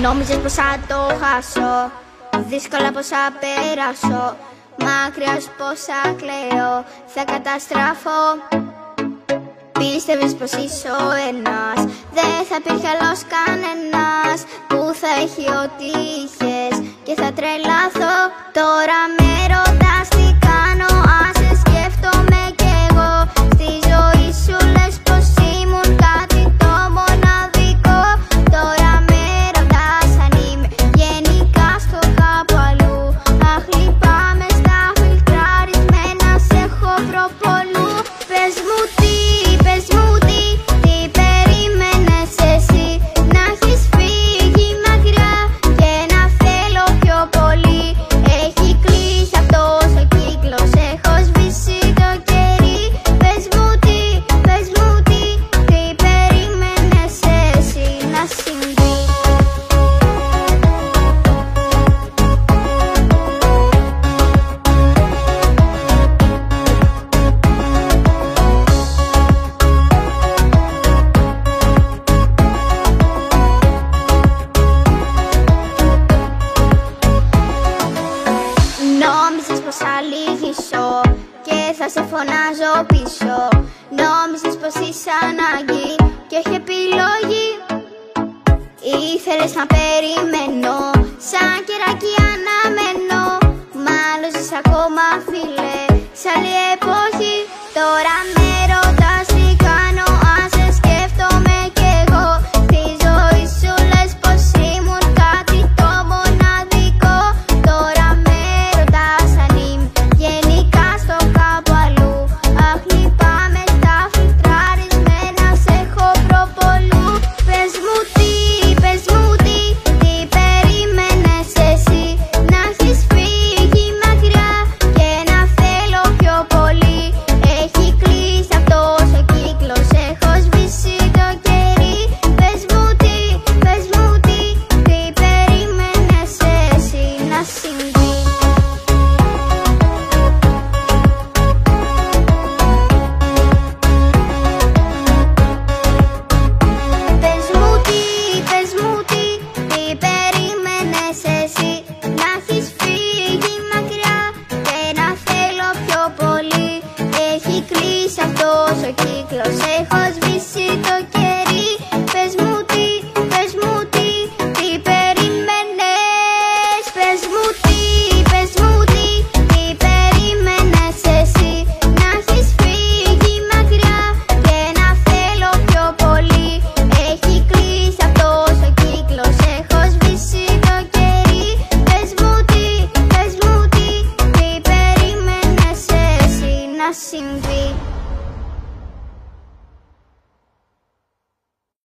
Νόμιζες πως θα το χάσω, δύσκολα πως θα περάσω, μακριά σου πως θα κλαίω, θα καταστραφώ. Πίστευες πως είσαι ο ένας, δεν θα υπήρχε άλλος κανένας που θα έχει ό,τι είχες και θα τρελαθώ. Τώρα με ρωτάς τι κάνω, αν σε σκέφτομαι κι εγώ. Στη ζωή σου λες πως ήμουν κάτι το μοναδικό. Τώρα με ρωτάς αν είμαι γενικά στο κάπου αλλού. Αχ, λυπάμαι στα φιλτραρισμένα, σε έχω προπολού. Πες μου τι περίμενες εσύ, να έχεις φύγει μακριά και να θέλω πιο πολύ. Έχει κλείσει αυτός ο κύκλος, έχω σβήσει το κερί. Πες μου τι περίμενες εσύ να συμβεί. Νόμιζες πως θα λυγίσω και θα σε φωνάζω πίσω. Νόμιζες πως είσαι ανάγκη και όχι επιλογή. Ήθελες να περιμένω, σαν κεράκι αναμένω. Μάλλον ζεις ακόμα φίλε, σ' άλλη εποχή. Τώρα με ρωτάς τι κάνω, αν σε σκέφτομαι κι εγώ. Στη ζωή σου λες πως ήμουν κάτι το μοναδικό. Τώρα με ρωτάς αν είμαι γενικά στο κάπου αλλού. Αχ, λυπάμαι στα φιλτραρισμένα, σε έχω προπολού. Πες μου τι περίμενες εσύ, να έχεις φύγει μακριά και να θέλω πιο πολύ. Έχει κλείσει αυτός ο κύκλος, έχω σβήσει το κερί. Πες μου τι περίμενες εσύ να συμβεί. Πες μου τι περίμενες εσύ, να έχεις φύγει μακριά και να θέλω πιο πολύ. Έχει κλείσει αυτός ο κύκλος, έχω σβήσει το κερί. Πες μου τι περίμενες. Πες μου τι περίμενες εσύ, να έχεις φύγει μακριά και να θέλω πιο πολύ. Έχει κλείσει αυτός ο κύκλος, έχω σβήσει το κερί. Πες μου τι περίμενες εσύ να συμβεί.